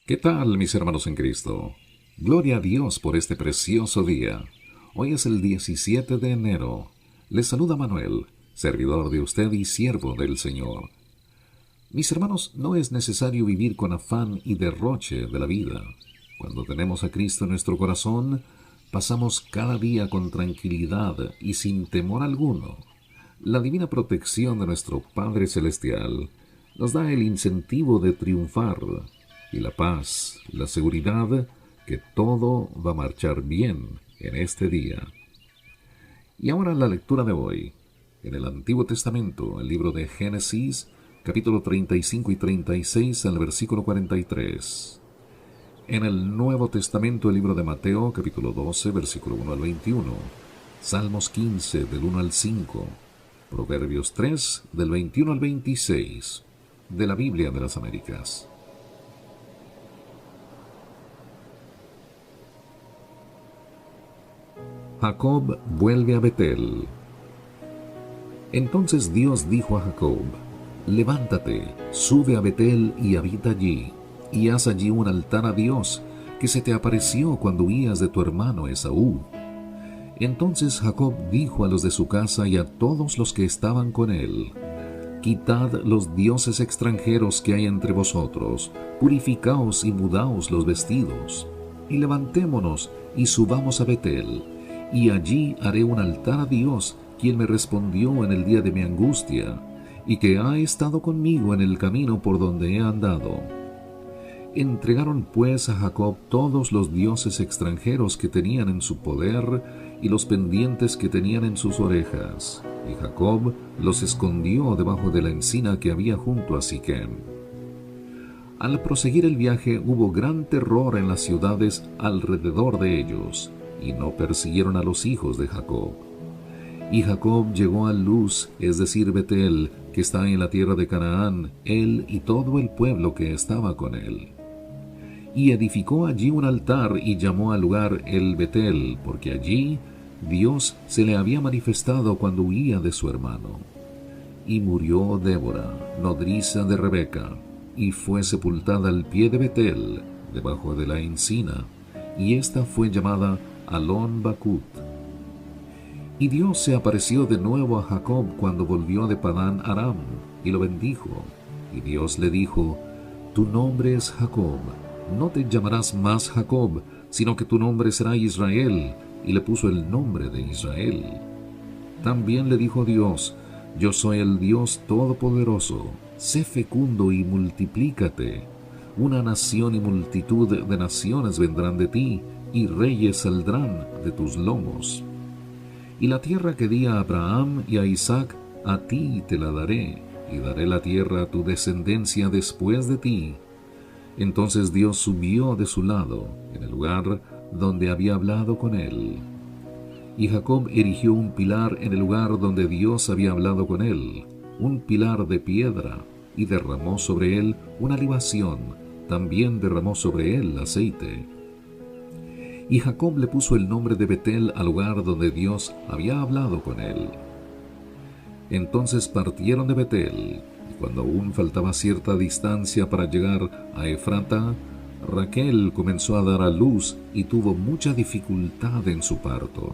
¿Qué tal, mis hermanos en Cristo? Gloria a Dios por este precioso día. Hoy es el 17 de enero. Les saluda Manuel, servidor de usted y siervo del Señor. Mis hermanos, no es necesario vivir con afán y derroche de la vida. Cuando tenemos a Cristo en nuestro corazón, pasamos cada día con tranquilidad y sin temor alguno. La divina protección de nuestro Padre Celestial nos da el incentivo de triunfar y la paz, la seguridad que todo va a marchar bien en este día. Y ahora la lectura de hoy. En el Antiguo Testamento, el libro de Génesis, capítulo 35 y 36 al versículo 43. En el Nuevo Testamento, el libro de Mateo, capítulo 12, versículo 1 al 21. Salmos 15, del 1 al 5. Proverbios 3, del 21 al 26. De la Biblia de las Américas. Jacob vuelve a Betel. Entonces Dios dijo a Jacob: Levántate, sube a Betel y habita allí, y haz allí un altar a Dios, que se te apareció cuando huías de tu hermano Esaú. Entonces Jacob dijo a los de su casa y a todos los que estaban con él: Quitad los dioses extranjeros que hay entre vosotros, purificaos y mudaos los vestidos, y levantémonos y subamos a Betel, y allí haré un altar a Dios, quien me respondió en el día de mi angustia, y que ha estado conmigo en el camino por donde he andado. Entregaron pues a Jacob todos los dioses extranjeros que tenían en su poder y los pendientes que tenían en sus orejas, y Jacob los escondió debajo de la encina que había junto a Siquem. Al proseguir el viaje hubo gran terror en las ciudades alrededor de ellos, y no persiguieron a los hijos de Jacob. Y Jacob llegó a Luz, es decir, Betel, que está en la tierra de Canaán, él y todo el pueblo que estaba con él. Y edificó allí un altar y llamó al lugar el Betel, porque allí Dios se le había manifestado cuando huía de su hermano. Y murió Débora, nodriza de Rebeca, y fue sepultada al pie de Betel, debajo de la encina, y ésta fue llamada Alon Bakut. Y Dios se apareció de nuevo a Jacob cuando volvió de Padán Aram, y lo bendijo. Y Dios le dijo: Tu nombre es Jacob, no te llamarás más Jacob, sino que tu nombre será Israel, y le puso el nombre de Israel. También le dijo Dios: Yo soy el Dios Todopoderoso, sé fecundo y multiplícate. Una nación y multitud de naciones vendrán de ti, y reyes saldrán de tus lomos. Y la tierra que di a Abraham y a Isaac, a ti te la daré, y daré la tierra a tu descendencia después de ti. Entonces Dios subió de su lado, en el lugar donde había hablado con él. Y Jacob erigió un pilar en el lugar donde Dios había hablado con él, un pilar de piedra, y derramó sobre él una libación, también derramó sobre él aceite. Y Jacob le puso el nombre de Betel al lugar donde Dios había hablado con él. Entonces partieron de Betel, y cuando aún faltaba cierta distancia para llegar a Efrata, Raquel comenzó a dar a luz y tuvo mucha dificultad en su parto.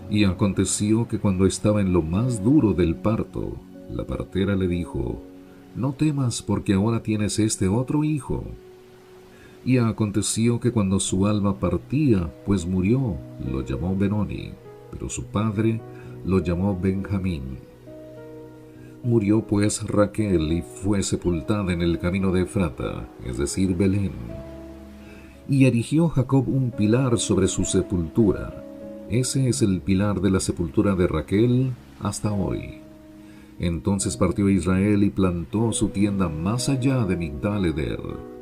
Y aconteció que cuando estaba en lo más duro del parto, la partera le dijo: No temas, porque ahora tienes este otro hijo. Y aconteció que cuando su alma partía, pues murió, lo llamó Benoni, pero su padre lo llamó Benjamín. Murió pues Raquel y fue sepultada en el camino de Efrata, es decir, Belén. Y erigió Jacob un pilar sobre su sepultura. Ese es el pilar de la sepultura de Raquel hasta hoy. Entonces partió Israel y plantó su tienda más allá de Migdal-eder.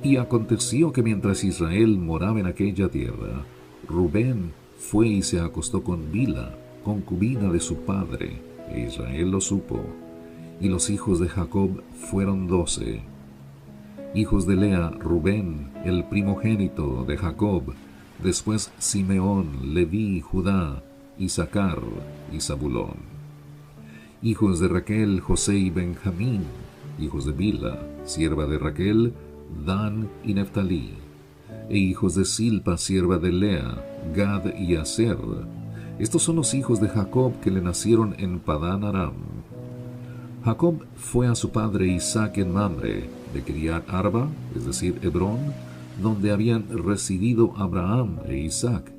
Y aconteció que mientras Israel moraba en aquella tierra, Rubén fue y se acostó con Bila, concubina de su padre, e Israel lo supo. Y los hijos de Jacob fueron 12. Hijos de Lea, Rubén, el primogénito de Jacob, después Simeón, Leví, Judá, Isaacar y Zabulón. Hijos de Raquel, José y Benjamín. Hijos de Bila, sierva de Raquel, Dan y Neftalí. E hijos de Silpa, sierva de Lea, Gad y Aser. Estos son los hijos de Jacob que le nacieron en Padán Aram. Jacob fue a su padre Isaac en Mamre, de Kiriat Arba, es decir, Hebrón, donde habían residido Abraham e Isaac.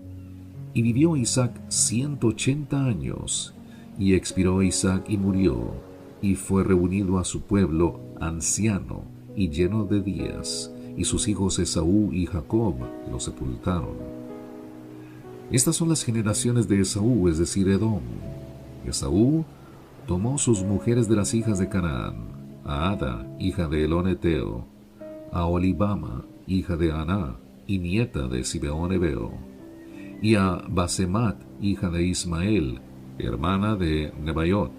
Y vivió Isaac 180 años, y expiró Isaac y murió, y fue reunido a su pueblo anciano y lleno de días, y sus hijos Esaú y Jacob lo sepultaron. Estas son las generaciones de Esaú, es decir, Edom. Esaú tomó sus mujeres de las hijas de Canaán, a Ada, hija de Elón Eteo, a Olibama, hija de Aná, y nieta de Sibeón Ebeo, y a Basemat, hija de Ismael, hermana de Nebaiot.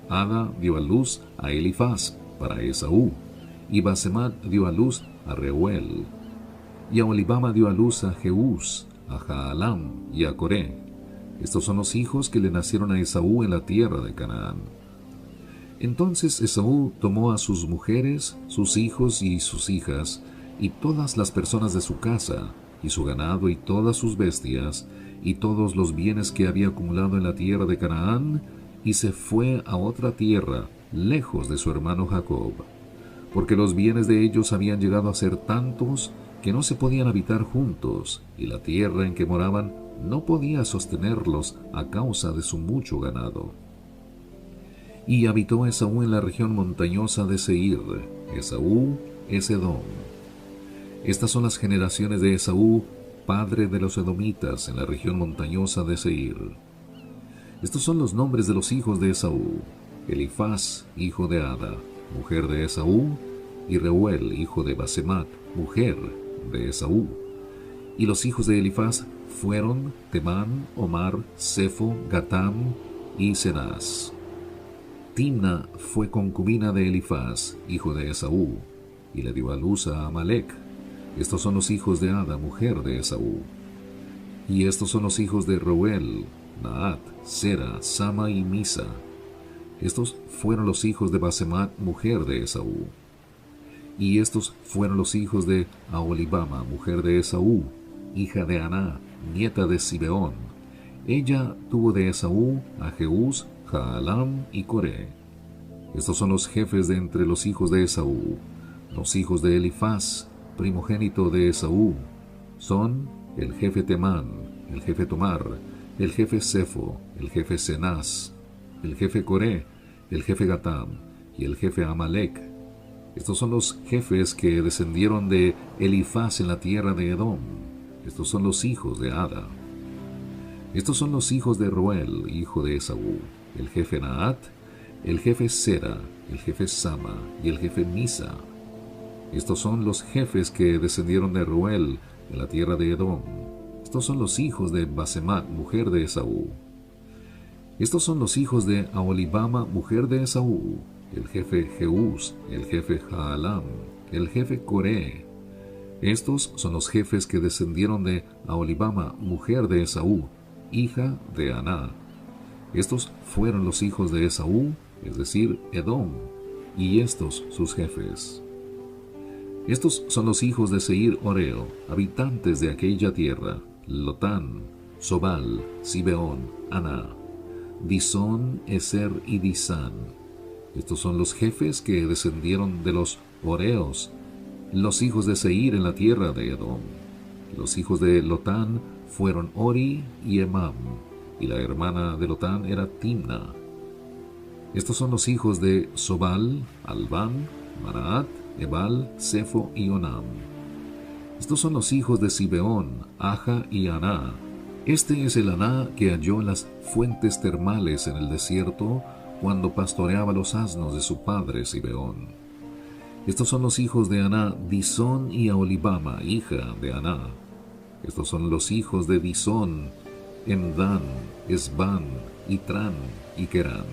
Ada dio a luz a Elifaz para Esaú, y Basemat dio a luz a Reuel, y a Olibama dio a luz a Jeús, a Jaalam y a Coré. Estos son los hijos que le nacieron a Esaú en la tierra de Canaán. Entonces Esaú tomó a sus mujeres, sus hijos y sus hijas, y todas las personas de su casa, y su ganado y todas sus bestias, y todos los bienes que había acumulado en la tierra de Canaán, y se fue a otra tierra, lejos de su hermano Jacob, porque los bienes de ellos habían llegado a ser tantos que no se podían habitar juntos, y la tierra en que moraban no podía sostenerlos a causa de su mucho ganado. Y habitó Esaú en la región montañosa de Seir. Esaú es Edom. Estas son las generaciones de Esaú, padre de los edomitas, en la región montañosa de Seir. Estos son los nombres de los hijos de Esaú: Elifaz, hijo de Ada, mujer de Esaú, y Reuel, hijo de Basemat, mujer de Esaú. Y los hijos de Elifaz fueron Temán, Omar, Sefo, Gatam y Cenaz. Timna fue concubina de Elifaz, hijo de Esaú, y le dio a luz a Amalec. Estos son los hijos de Ada, mujer de Esaú. Y estos son los hijos de Reuel: Naat, Sera, Sama y Misa. Estos fueron los hijos de Basemat, mujer de Esaú. Y estos fueron los hijos de Aholibama, mujer de Esaú, hija de Aná, nieta de Sibeón. Ella tuvo de Esaú a Jeús, Jaalam y Coré. Estos son los jefes de entre los hijos de Esaú. Los hijos de Elifaz, primogénito de Esaú, son el jefe Temán, el jefe Tomar, el jefe Sefo, el jefe Cenaz, el jefe Coré, el jefe Gatam y el jefe Amalec. Estos son los jefes que descendieron de Elifaz en la tierra de Edom. Estos son los hijos de Ada. Estos son los hijos de Reuel, hijo de Esaú: el jefe Naat, el jefe Sera, el jefe Sama y el jefe Misa. Estos son los jefes que descendieron de Reuel en la tierra de Edom. Estos son los hijos de Basemat, mujer de Esaú. Estos son los hijos de Aholibama, mujer de Esaú: el jefe Jeús, el jefe Jaalam, el jefe Coré. Estos son los jefes que descendieron de Aholibama, mujer de Esaú, hija de Aná. Estos fueron los hijos de Esaú, es decir, Edom, y estos sus jefes. Estos son los hijos de Seir Oreo, habitantes de aquella tierra: Lotán, Sobal, Sibeón, Aná, Disón, Eser y Disán. Estos son los jefes que descendieron de los Oreos, los hijos de Seir en la tierra de Edom. Los hijos de Lotán fueron Ori y Emam, y la hermana de Lotán era Timna. Estos son los hijos de Sobal, Albán, Manaat, Ebal, Sefo y Onam. Estos son los hijos de Sibeón, Aja y Aná. Este es el Aná que halló las fuentes termales en el desierto cuando pastoreaba los asnos de su padre Sibeón. Estos son los hijos de Aná, Disón y Aholibama, hija de Aná. Estos son los hijos de Disón, Emdán, Esbán, Itrán y Querán.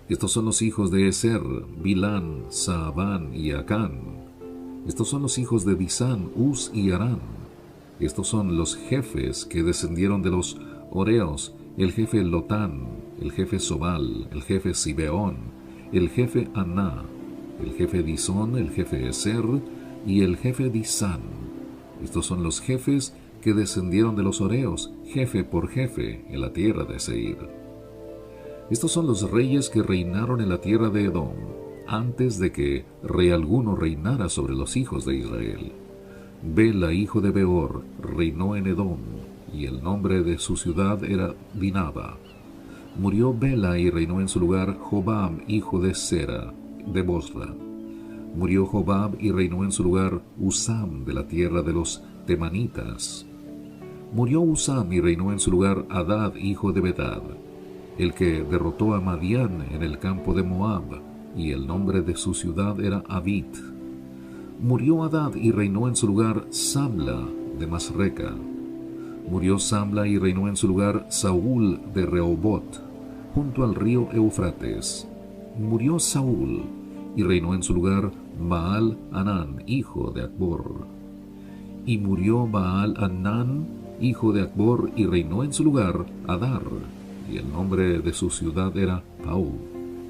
Estos son los hijos de Eser, Bilán, Saabán y Acán. Estos son los hijos de Disán, Uz y Arán. Estos son los jefes que descendieron de los Oreos: el jefe Lotán, el jefe Sobal, el jefe Sibeón, el jefe Aná, el jefe Disón, el jefe Ezer y el jefe Disán. Estos son los jefes que descendieron de los Horeos, jefe por jefe, en la tierra de Seir. Estos son los reyes que reinaron en la tierra de Edom, antes de que rey alguno reinara sobre los hijos de Israel. Bela, hijo de Beor, reinó en Edom, y el nombre de su ciudad era Dinaba. Murió Bela y reinó en su lugar Jobab, hijo de Sera, de Bosra. Murió Jobab y reinó en su lugar Usam, de la tierra de los Temanitas. Murió Usam y reinó en su lugar Hadad, hijo de Bedad, el que derrotó a Madián en el campo de Moab, y el nombre de su ciudad era Avit. Murió Hadad y reinó en su lugar Samla, de Masreca. Murió Samla y reinó en su lugar Saúl de Rehobot, junto al río Eufrates. Murió Saúl y reinó en su lugar Baal Hanán, hijo de Acbor. Y murió Baal Hanán, hijo de Acbor, y reinó en su lugar Adar, y el nombre de su ciudad era Pau.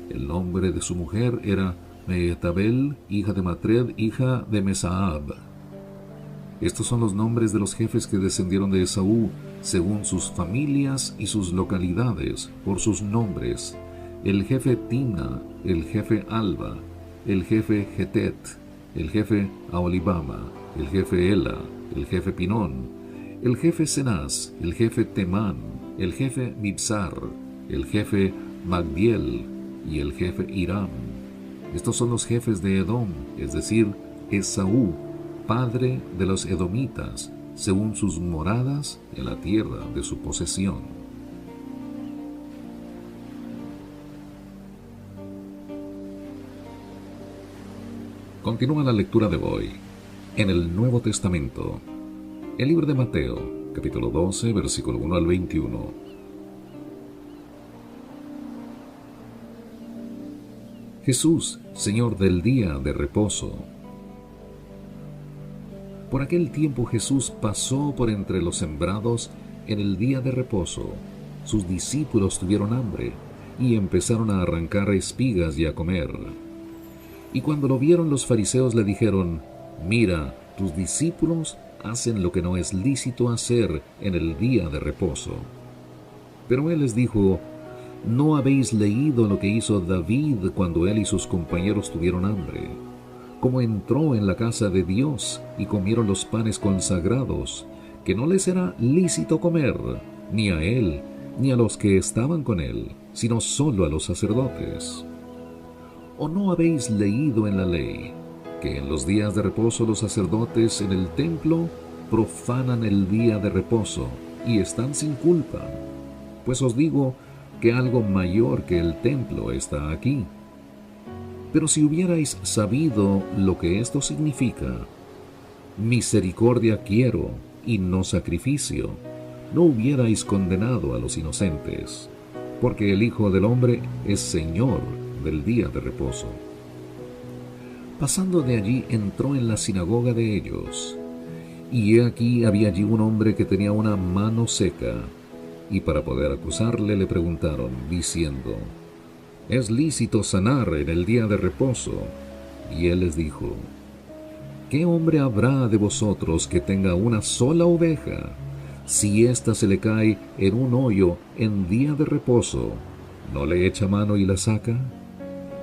El nombre de su mujer era Mehetabel, hija de Matred, hija de Mesaab. Estos son los nombres de los jefes que descendieron de Esaú, según sus familias y sus localidades, por sus nombres: el jefe Timna, el jefe Alba, el jefe Getet, el jefe Aholibama, el jefe Ela, el jefe Pinón, el jefe Cenaz, el jefe Temán, el jefe Mibsar, el jefe Magdiel y el jefe Hiram. Estos son los jefes de Edom, es decir, Esaú, padre de los edomitas, según sus moradas en la tierra de su posesión. Continúa la lectura de hoy en el Nuevo Testamento, el libro de Mateo, capítulo 12, versículo 1 al 21. Jesús, Señor del día de reposo. Por aquel tiempo Jesús pasó por entre los sembrados en el día de reposo. Sus discípulos tuvieron hambre y empezaron a arrancar espigas y a comer. Y cuando lo vieron, los fariseos le dijeron: «Mira, tus discípulos hacen lo que no es lícito hacer en el día de reposo». Pero él les dijo: «¿No habéis leído lo que hizo David cuando él y sus compañeros tuvieron hambre? Cómo entró en la casa de Dios y comieron los panes consagrados, que no les era lícito comer, ni a él, ni a los que estaban con él, sino solo a los sacerdotes. ¿O no habéis leído en la ley que en los días de reposo los sacerdotes en el templo profanan el día de reposo y están sin culpa? Pues os digo que algo mayor que el templo está aquí. Pero si hubierais sabido lo que esto significa, misericordia quiero y no sacrificio, no hubierais condenado a los inocentes, porque el Hijo del Hombre es Señor del día de reposo». Pasando de allí, entró en la sinagoga de ellos, y he aquí había allí un hombre que tenía una mano seca, y para poder acusarle le preguntaron, diciendo: «¿Es lícito sanar en el día de reposo?». Y él les dijo: «¿Qué hombre habrá de vosotros que tenga una sola oveja? Si ésta se le cae en un hoyo en día de reposo, ¿no le echa mano y la saca?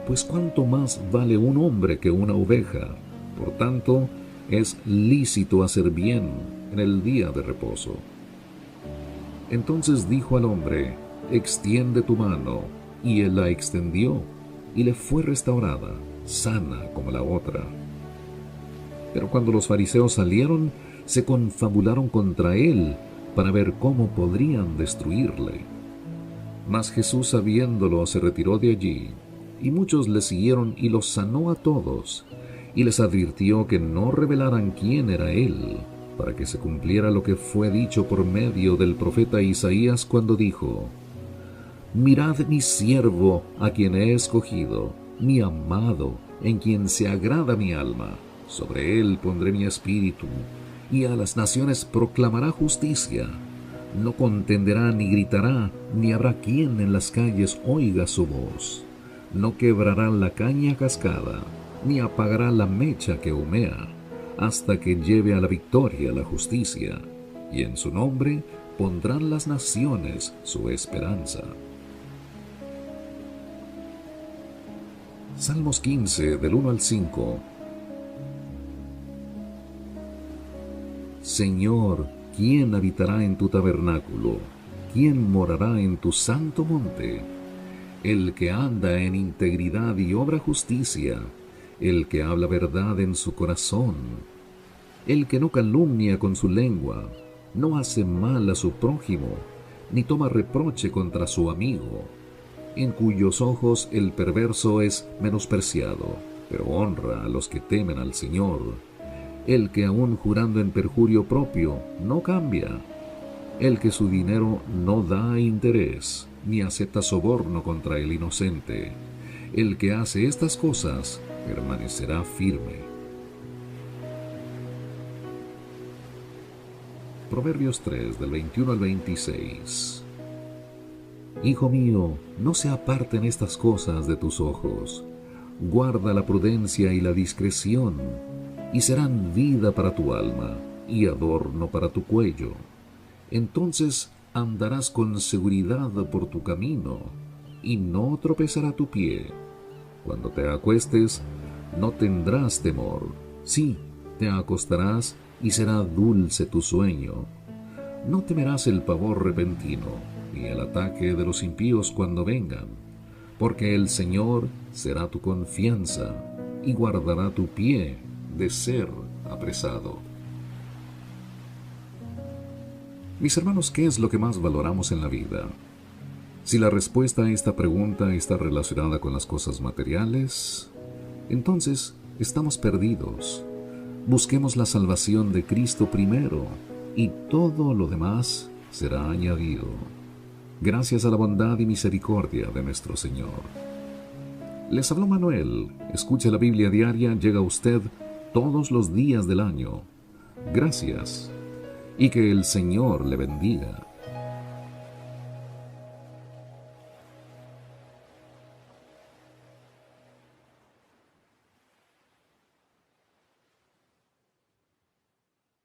Pues cuánto más vale un hombre que una oveja. Por tanto, es lícito hacer bien en el día de reposo». Entonces dijo al hombre: «Extiende tu mano». Y él la extendió, y le fue restaurada, sana como la otra. Pero cuando los fariseos salieron, se confabularon contra él para ver cómo podrían destruirle. Mas Jesús, sabiéndolo, se retiró de allí, y muchos le siguieron, y los sanó a todos, y les advirtió que no revelaran quién era él, para que se cumpliera lo que fue dicho por medio del profeta Isaías cuando dijo: «Mirad mi siervo, a quien he escogido, mi amado, en quien se agrada mi alma. Sobre él pondré mi espíritu, y a las naciones proclamará justicia. No contenderá ni gritará, ni habrá quien en las calles oiga su voz. No quebrará la caña cascada, ni apagará la mecha que humea, hasta que lleve a la victoria la justicia, y en su nombre pondrán las naciones su esperanza. Salmos 15, del 1 al 5. Señor, ¿quién habitará en tu tabernáculo? ¿Quién morará en tu santo monte? El que anda en integridad y obra justicia, el que habla verdad en su corazón, el que no calumnia con su lengua, no hace mal a su prójimo, ni toma reproche contra su amigo, en cuyos ojos el perverso es menospreciado, pero honra a los que temen al Señor, el que aun jurando en perjurio propio no cambia, el que su dinero no da interés, ni acepta soborno contra el inocente, el que hace estas cosas permanecerá firme. Proverbios 3, del 21 al 26. Hijo mío, no se aparten estas cosas de tus ojos. Guarda la prudencia y la discreción, y serán vida para tu alma y adorno para tu cuello. Entonces andarás con seguridad por tu camino, y no tropezará tu pie. Cuando te acuestes, no tendrás temor. Sí, te acostarás y será dulce tu sueño. No temerás el pavor repentino, ni el ataque de los impíos cuando vengan, porque el Señor será tu confianza y guardará tu pie de ser apresado. Mis hermanos, ¿qué es lo que más valoramos en la vida? Si la respuesta a esta pregunta está relacionada con las cosas materiales, entonces estamos perdidos. Busquemos la salvación de Cristo primero, y todo lo demás será añadido. Gracias a la bondad y misericordia de nuestro Señor. Les habló Manuel. Escuche la Biblia diaria, llega a usted todos los días del año. Gracias, y que el Señor le bendiga.